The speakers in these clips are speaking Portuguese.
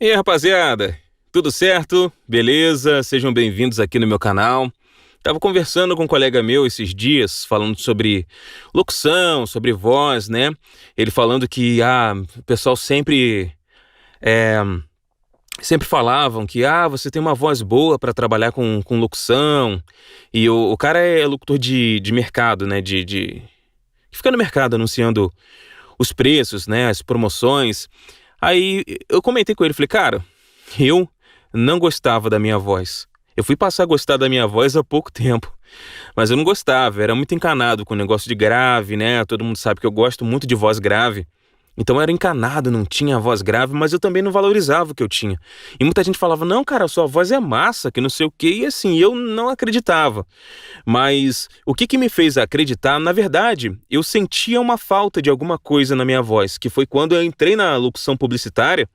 E aí, rapaziada, tudo certo? Beleza? Sejam bem-vindos aqui no meu canal. Tava conversando com um colega meu esses dias, falando sobre locução, sobre voz, né? Ele falando que o pessoal é, sempre falavam que você tem uma voz boa para trabalhar com locução. E o cara é locutor de mercado, né? Que fica no mercado anunciando os preços, né? As promoções. Aí eu comentei com ele, falei, cara, eu não gostava da minha voz. Eu fui passar a gostar da minha voz há pouco tempo, mas eu não gostava, era muito encanado com o negócio de grave, né? Todo mundo sabe que eu gosto muito de voz grave. Então eu era encanado, não tinha voz grave, mas eu também não valorizava o que eu tinha. E muita gente falava, não, cara, sua voz é massa, que não sei o quê, e assim, eu não acreditava. Mas o que me fez acreditar, na verdade, eu sentia uma falta de alguma coisa na minha voz, que foi quando eu entrei na locução publicitária,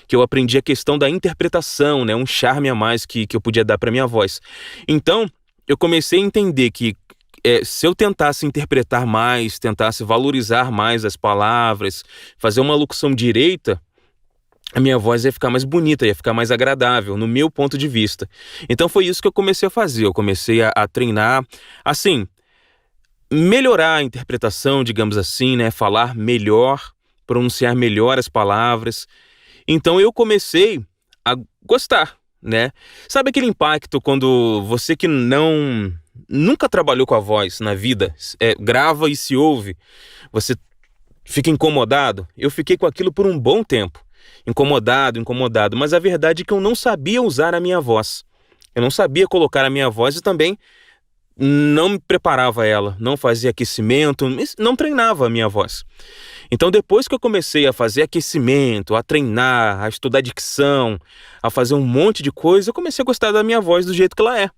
que eu aprendi a questão da interpretação, né? Um charme a mais que eu podia dar para minha voz. Então, eu comecei a entender que se eu tentasse interpretar mais, tentasse valorizar mais as palavras, fazer uma locução direita, a minha voz ia ficar mais bonita, ia ficar mais agradável, no meu ponto de vista. Então foi isso que eu comecei a fazer, eu comecei a treinar, assim, melhorar a interpretação, digamos assim, né? Falar melhor, pronunciar melhor as palavras. Então eu comecei a gostar, né? Sabe aquele impacto quando você que nunca trabalhou com a voz na vida, grava e se ouve, você fica incomodado? Eu fiquei com aquilo por um bom tempo. Incomodado, mas a verdade é que eu não sabia usar a minha voz. Eu não sabia colocar a minha voz e também não me preparava ela, não fazia aquecimento, não treinava a minha voz. Então depois que eu comecei a fazer aquecimento, a treinar, a estudar dicção, a fazer um monte de coisa, eu comecei a gostar da minha voz do jeito que ela é,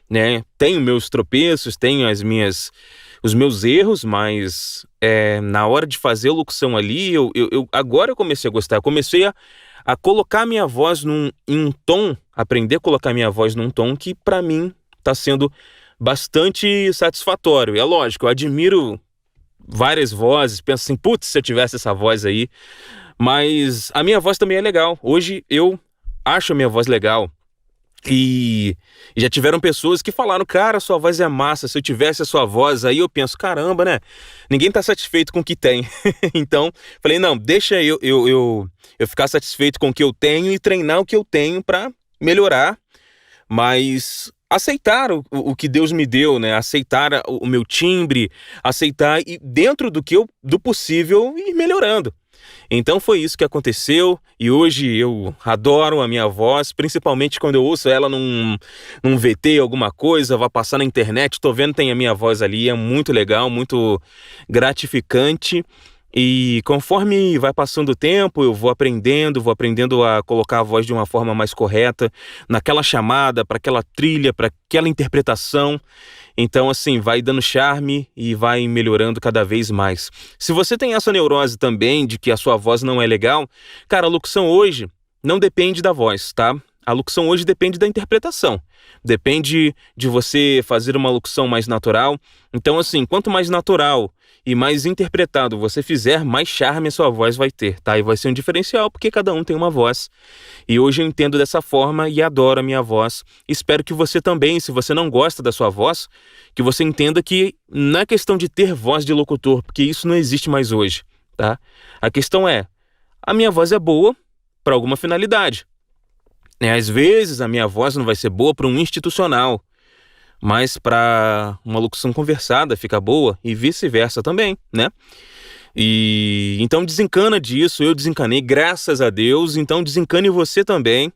né? Tenho meus tropeços, tenho os meus erros, mas na hora de fazer a locução ali, agora eu comecei a gostar, eu comecei a colocar a minha voz em um tom, aprender a colocar a minha voz num tom que para mim está sendo bastante satisfatório. É lógico, eu admiro várias vozes, penso assim, putz, se eu tivesse essa voz aí, mas a minha voz também é legal. Hoje eu acho a minha voz legal. E já tiveram pessoas que falaram, cara, sua voz é massa, se eu tivesse a sua voz, aí eu penso, caramba, né? Ninguém tá satisfeito com o que tem. Então, falei, não, deixa eu ficar satisfeito com o que eu tenho e treinar o que eu tenho pra melhorar, mas aceitar o que Deus me deu, né? Aceitar o meu timbre, aceitar e dentro do possível ir melhorando. Então foi isso que aconteceu e hoje eu adoro a minha voz, principalmente quando eu ouço ela num VT, alguma coisa, vai passar na internet, tô vendo tem a minha voz ali, é muito legal, muito gratificante. E conforme vai passando o tempo, eu vou aprendendo a colocar a voz de uma forma mais correta, naquela chamada, para aquela trilha, para aquela interpretação. Então, assim, vai dando charme e vai melhorando cada vez mais. Se você tem essa neurose também de que a sua voz não é legal, cara, a locução hoje não depende da voz, tá? A locução hoje depende da interpretação. Depende de você fazer uma locução mais natural. Então, assim, quanto mais natural e mais interpretado você fizer, mais charme a sua voz vai ter, tá? E vai ser um diferencial, porque cada um tem uma voz. E hoje eu entendo dessa forma e adoro a minha voz. Espero que você também, se você não gosta da sua voz, que você entenda que não é questão de ter voz de locutor, porque isso não existe mais hoje, tá? A questão é, a minha voz é boa para alguma finalidade. Às vezes a minha voz não vai ser boa para um institucional, mas para uma locução conversada fica boa e vice-versa também, né? E então desencana disso, eu desencanei, graças a Deus, então desencane você também.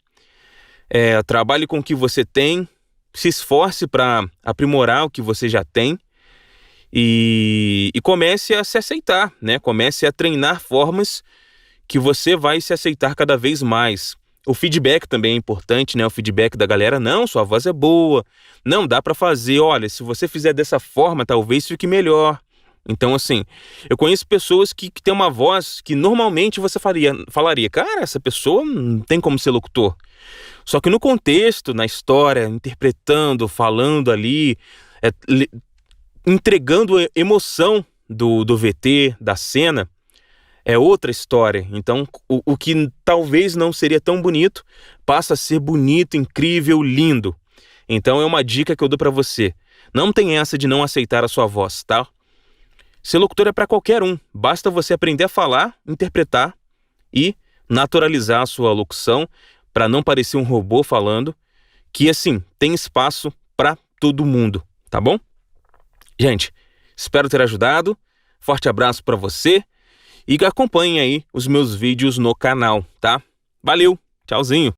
Trabalhe com o que você tem, se esforce para aprimorar o que você já tem e comece a se aceitar, né? Comece a treinar formas que você vai se aceitar cada vez mais. O feedback também é importante, né? O feedback da galera, não, sua voz é boa, não, dá pra fazer, olha, se você fizer dessa forma, talvez fique melhor. Então, assim, eu conheço pessoas que têm uma voz que normalmente você falaria, cara, essa pessoa não tem como ser locutor. Só que no contexto, na história, interpretando, falando ali, entregando a emoção do VT, da cena, é outra história. Então, o que talvez não seria tão bonito, passa a ser bonito, incrível, lindo. Então, é uma dica que eu dou para você. Não tem essa de não aceitar a sua voz, tá? Ser locutor é para qualquer um. Basta você aprender a falar, interpretar e naturalizar a sua locução para não parecer um robô falando, que assim, tem espaço para todo mundo, tá bom? Gente, espero ter ajudado. Forte abraço para você e acompanhe aí os meus vídeos no canal, tá? Valeu, tchauzinho!